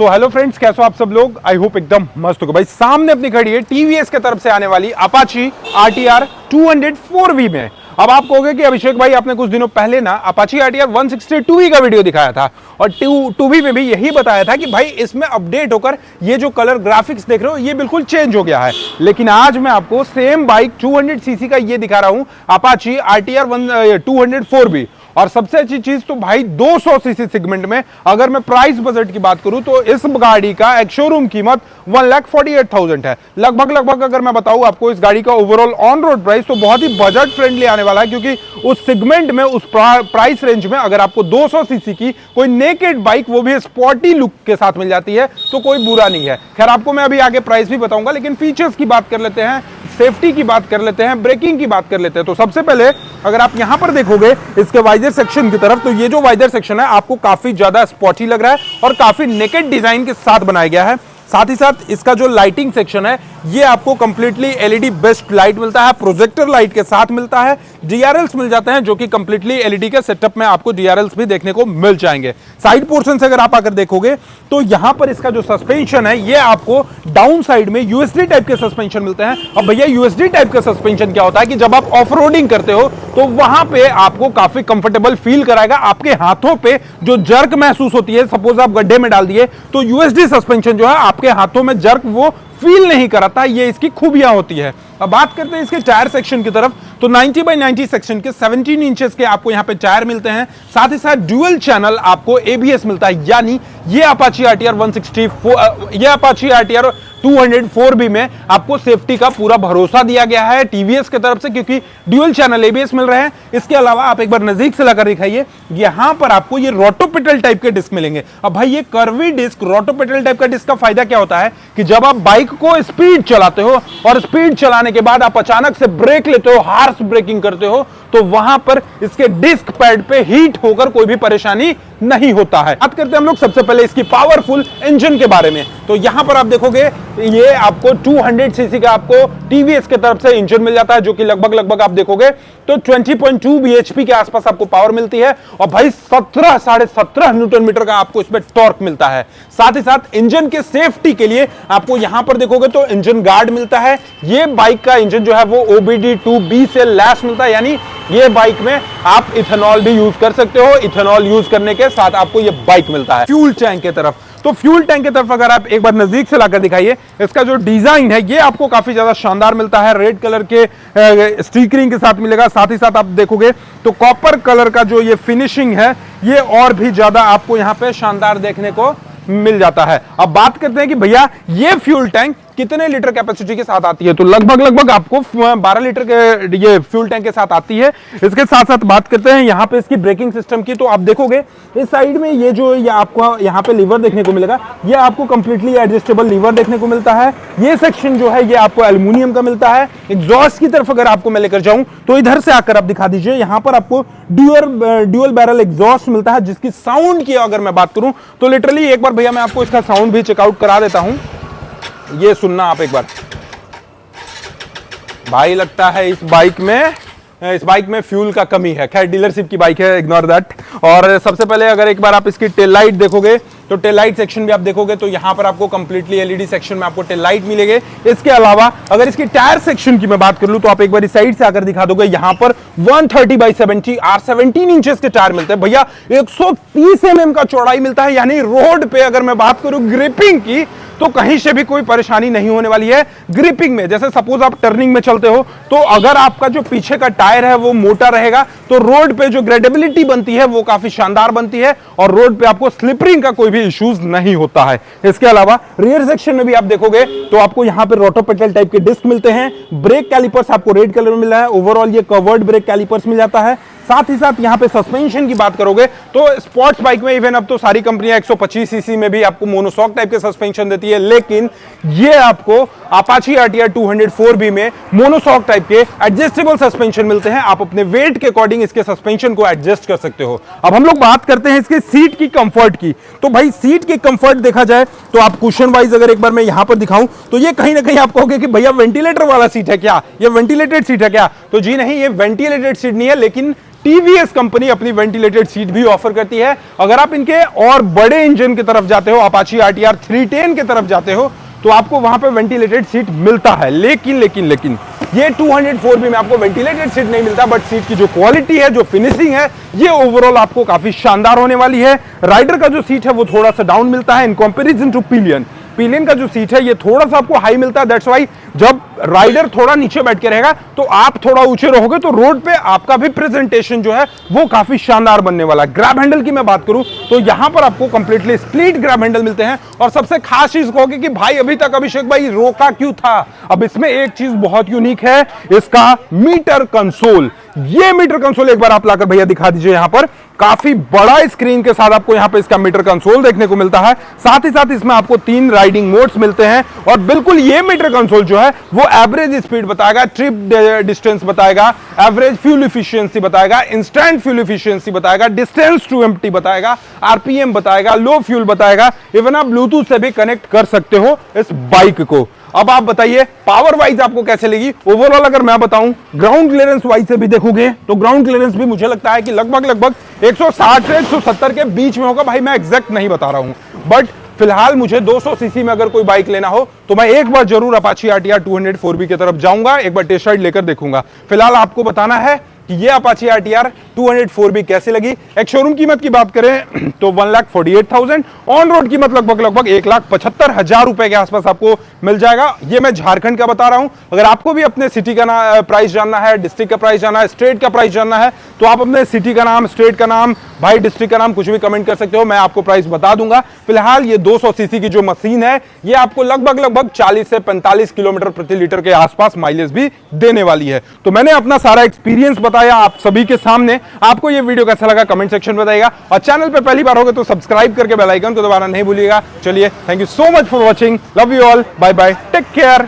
तो hello friends, कैसे हो आप सब लोग। आई होप एकदम मस्त होगा। भाई सामने अपनी खड़ी है टीवीएस की तरफ से आने वाली अपाची आरटीआर 204V में। अब आप कहोगे कि अभिषेक भाई आपने कुछ दिनों पहले ना अपाची आरटीआर 162V का वीडियो दिखाया था और 2V में भी यही बताया था कि भाई इसमें अपडेट होकर ये जो कलर ग्राफिक्स देख रहे हो ये बिल्कुल चेंज हो गया है। लेकिन आज मैं आपको सेम बाइक 200cc का ये दिखा रहा हूं, अपाची आरटीआर 204V। और सबसे अच्छी चीज तो भाई 200cc सेगमेंट में अगर मैं प्राइस बजट की बात करूं तो इस गाड़ी का एक शोरूम कीमत 1,48,000 है। लगभग अगर मैं बताऊं आपको इस गाड़ी का ओवरऑल ऑन रोड प्राइस तो बहुत ही बजट फ्रेंडली आने वाला है, क्योंकि उस सेगमेंट में उस प्राइस रेंज में अगर आपको 200cc की कोई नेकेड बाइक वो भी स्पोर्टी लुक के साथ मिल जाती है तो कोई बुरा नहीं है। खैर आपको मैं अभी आगे प्राइस भी बताऊंगा, लेकिन फीचर्स की बात कर लेते हैं, सेफ्टी की बात कर लेते हैं, ब्रेकिंग की बात कर लेते हैं। तो सबसे पहले अगर आप यहां पर देखोगे इसके वाइजर सेक्शन की तरफ, तो ये जो वाइजर सेक्शन है आपको काफी ज्यादा स्पॉटी लग रहा है और काफी नेकेड डिजाइन के साथ बनाया गया है। साथ ही साथ इसका जो लाइटिंग सेक्शन है ये आपको कंप्लीटली एलईडी बेस्ड लाइट मिलता है, प्रोजेक्टर लाइट के साथ मिलता है, डीआरएल्स मिल जाते हैं जो कि कंप्लीटली एलईडी के सेटअप में आपको डीआरएल्स भी देखने को मिल जाएंगे। साइड पोर्शन से अगर आप आकर देखोगे तो यहां पर इसका जो सस्पेंशन है ये आपको डाउन साइड में यूएसडी टाइप के सस्पेंशन मिलते हैं। अब भैया यूएसडी टाइप का सस्पेंशन क्या होता है कि जब आप ऑफ रोडिंग करते हो तो वहां पे आपको काफी कंफर्टेबल फील कराएगा। आपके हाथों पे जो जर्क महसूस होती है, सपोज आप गड्ढे में डाल दिए तो यूएसडी सस्पेंशन जो है आपके हाथों में जर्क वो फील नहीं कराता, ये इसकी खूबियां होती है। अब बात करते हैं इसके टायर सेक्शन की तरफ, तो 90/90 सेक्शन के 17 इंचेस के आपको यहां पे टायर मिलते हैं। साथ ही साथ ड्यूअल चैनल आपको एबीएस मिलता है, यानी ये अपाची आरटीआर 204V में आपको सेफ्टी का पूरा भरोसा दिया गया है टीवीएस की तरफ से, क्योंकि ड्यूअल चैनल एबीएस मिल रहे हैं। इसके अलावा आप एक बार नजदीक से लाकर दिखाइए, यहां पर आपको ये रोटोपेटल टाइप के डिस्क मिलेंगे। अब भाई ये कर्वी डिस्क, रोटोपेटल टाइप का डिस्क का फायदा क्या होता है कि जब आप बाइक को स्पीड चलाते हो और स्पीड चलाने के बाद आप अचानक से ब्रेक लेते हो, हार्श ब्रेकिंग करते हो, तो वहां पर इसके डिस्क पैड पे हीट होकर कोई भी परेशानी नहीं होता है। बात करते हैं हम लोग सबसे पहले इसकी पावरफुल इंजन के बारे में, तो यहां पर आप देखोगे ये आपको 200cc का आपको टीवीएस की तरफ से इंजन मिल जाता है, जो कि लगभग आप देखोगे तो 20.2 bhp के आसपास आपको पावर मिलती है और भाई 17.5 न्यूटन मीटर का आपको इसमें टॉर्क मिलता है। साथ ही साथ इंजन के सेफ्टी के लिए आपको यहां पर देखोगे तो इंजन गार्ड मिलता है। ये बाइक का इंजन जो है वो OBD2B से लैस मिलता है, यानी ये बाइक में आप इथेनॉल भी यूज कर सकते हो। इथेनॉल यूज करने के साथ आपको ये बाइक मिलता है। फ्यूल टैंक की तरफ, तो फ्यूल टैंक की तरफ अगर आप एक बार नजदीक से लाकर दिखाइए, इसका जो डिजाइन है ये आपको काफी ज्यादा शानदार मिलता है। रेड कलर के स्टिकरिंग के साथ मिलेगा। साथ ही साथ आप देखोगे तो कॉपर कलर का जो ये फिनिशिंग है ये और भी ज्यादा आपको यहाँ पे शानदार देखने को मिल जाता है। अब बात करते हैं कि भैया ये फ्यूल टैंक कितने लीटर कैपेसिटी के साथ आती है, तो लगभग आपको 12 लीटर के ये फ्यूल टैंक के साथ आती है। इसके साथ साथ बात करते हैं यहाँ पे इसकी ब्रेकिंग सिस्टम की, तो आप देखोगे इस साइड में ये जो ये आपको यहाँ पे लीवर देखने को मिलेगा, ये आपको कंप्लीटली एडजस्टेबल लीवर देखने को मिलता है। ये सेक्शन जो है ये आपको एल्यूमिनियम का मिलता है। एग्जॉस्ट की तरफ अगर आपको मैं लेकर जाऊं तो इधर से आकर आप दिखा दीजिए, यहाँ पर आपको ड्यूअल बैरल एग्जॉस्ट मिलता है, जिसकी साउंड की अगर मैं बात करूं तो लिटरली एक बार भैया मैं आपको इसका साउंड भी चेकआउट करा देता हूं। ये सुनना आप एक बार, भाई लगता है इस बाइक में फ्यूल का कमी है। खैर डीलरशिप की बाइक है, इग्नोर दैट। और सबसे पहले अगर एक बार आप इसकी टेल लाइट देखोगे तो टेल लाइट सेक्शन भी आप देखोगे तो यहां पर आपको कंप्लीटली एलईडी सेक्शन में आपको टेल लाइट मिलेगी। इसके अलावा अगर इसकी टायर सेक्शन की मैं बात कर लूं तो आप एक बार इस साइड से आकर दिखा दोगे, यहां पर 130/70 R17 इंचेस के टायर मिलते हैं। भैया 130 mm का चौड़ाई मिलता है, यानी रोड पे अगर मैं बात करूं ग्रिपिंग की तो कहीं से भी कोई परेशानी नहीं होने वाली है ग्रिपिंग में। जैसे सपोज आप टर्निंग में चलते हो तो अगर आपका जो पीछे का टायर है वो मोटा रहेगा तो रोड पे जो ग्रेडेबिलिटी बनती है वो काफी शानदार बनती है और रोड पे आपको स्लिपरिंग का कोई भी इश्यूज नहीं होता है। इसके अलावा रियर सेक्शन में भी आप देखोगे तो आपको यहां पे रोटोपेटल टाइप के डिस्क मिलते हैं। ब्रेक कैलिपर्स आपको रेड कलर में मिला है। ओवरऑल ये कवर्ड ब्रेक कैलिपर्स मिल जाता है। साथ ही साथ यहां पे सस्पेंशन की बात करोगे तो स्पोर्ट्स बाइक में इवन अब तो सारी कंपनियां 125cc में भी आपको मोनोशॉक टाइप के सस्पेंशन देती है, लेकिन ये आपको अपाची आरटीआर 204V में मोनोशॉक टाइप के एडजस्टेबल सस्पेंशन मिलते हैं। आप अपने वेट के अकॉर्डिंग इसके सस्पेंशन को एडजस्ट कर सकते हो। अब हम लोग बात करते हैं इसके सीट की कंफर्ट की, तो भाई सीट की कंफर्ट देखा जाए तो आप कुशन वाइज अगर एक बार मैं यहां पर दिखाऊं तो ये कहीं ना कहीं आप कहोगे कि भैया वेंटिलेटर वाला सीट है क्या, ये वेंटिलेटेड सीट है क्या? तो जी नहीं, ये वेंटिलेटेड सीट नहीं है, लेकिन टीवीएस कंपनी अपनी वेंटिलेटेड सीट भी ऑफर करती है। अगर आप इनके और बड़े इंजन की तरफ जाते हो, अपाची आरटीआर 310 की तरफ जाते हो, तो आपको वहां पे वेंटिलेटेड सीट मिलता है। लेकिन ये 204B में आपको वेंटिलेटेड सीट नहीं मिलता, बट सीट की जो क्वालिटी है, जो फिनिशिंग है, ये ओवरऑल आपको काफी शानदार होने वाली है। राइडर का जो सीट है वो थोड़ा सा डाउन मिलता है इन कंपैरिजन टू पिलियन का जो सीट है ये थोड़ा सा आपको हाई मिलता है। दैट्स वाई जब राइडर थोड़ा नीचे बैठ के रहेगा तो आप थोड़ा ऊंचे रहोगे, तो रोड पे आपका भी प्रेजेंटेशन जो है वो काफी शानदार बनने वाला है। ग्रैब हैंडल की मैं बात करूं तो यहां पर आपको कंप्लीटली स्प्लिट ग्रैब हैंडल मिलते हैं। और सबसे खास चीज कहोगे कि भाई अभी तक अभिषेक भाई रोका क्यों था? अब इसमें एक चीज बहुत यूनिक है, इसका मीटर कंसोल। ये मीटर कंसोल एक बार आप लाकर भैया दिखा दीजिए। यहां पर काफी बड़ा स्क्रीन के साथ आपको यहां पर इसका मीटर कंसोल देखने को मिलता है। साथ ही साथ इसमें आपको 3 राइडिंग मोड्स मिलते हैं। और बिल्कुल ये मीटर कंसोल जो है वो एवरेज स्पीड बताएगा, ट्रिप डिस्टेंस बताएगा, एवरेज फ्यूल एफिशिएंसी बताएगा, इंस्टेंट फ्यूल एफिशिएंसी बताएगा, डिस्टेंस टू एम्प्टी बताएगा, आरपीएम बताएगा, लो फ्यूल बताएगा। इवन आप ब्लूटूथ से भी कनेक्ट कर सकते हो इस बाइक को। अब आप बताइए पावर वाइज आपको कैसे लगी? ओवरऑल अगर मैं बताऊं, ग्राउंड क्लियरेंस वाइज से भी देखोगे तो ग्राउंड क्लियरेंस भी मुझे लगता है कि लगभग 160 से 170 के बीच में होगा। भाई मैं एग्जैक्ट नहीं बता रहा हूं, बट फिलहाल मुझे 200 सीसी में अगर कोई बाइक लेना हो तो मैं एक बार जरूर अपाची आरटीआर 204B की तरफ जाऊंगा, एक बार टेस्ट राइड लेकर देखूंगा। फिलहाल आपको बताना है कि ये अपाची आरटीआर 204B कैसे लगी। एक शोरूम कीमत की बात करें तो 1,48,000, ऑन रोड कीमत लगभग 1,75,000 रुपए के आसपास आपको मिल जाएगा। ये मैं झारखंड का बता रहा हूं। अगर आपको भी अपने सिटी का प्राइस जानना है, डिस्ट्रिक्ट का प्राइस जानना है, स्टेट का प्राइस जानना है, तो आप अपने सिटी का नाम, स्टेट का नाम, भाई डिस्ट्रिक्ट का नाम कुछ भी कमेंट कर सकते हो, मैं आपको प्राइस बता दूंगा। फिलहाल ये 200 सीसी की जो मशीन है ये आपको लगभग 40 से 45 किलोमीटर प्रति लीटर के आसपास माइलेज भी देने वाली है। तो मैंने अपना सारा एक्सपीरियंस बताया आप सभी के सामने। आपको ये वीडियो कैसा लगा कमेंट सेक्शन में बताइएगा, और चैनल पे पहली बार होगे तो सब्सक्राइब करके बेल आइकन को दबाना नहीं भूलिएगा। चलिए, thank you so much for watching, love you all, bye bye, take care.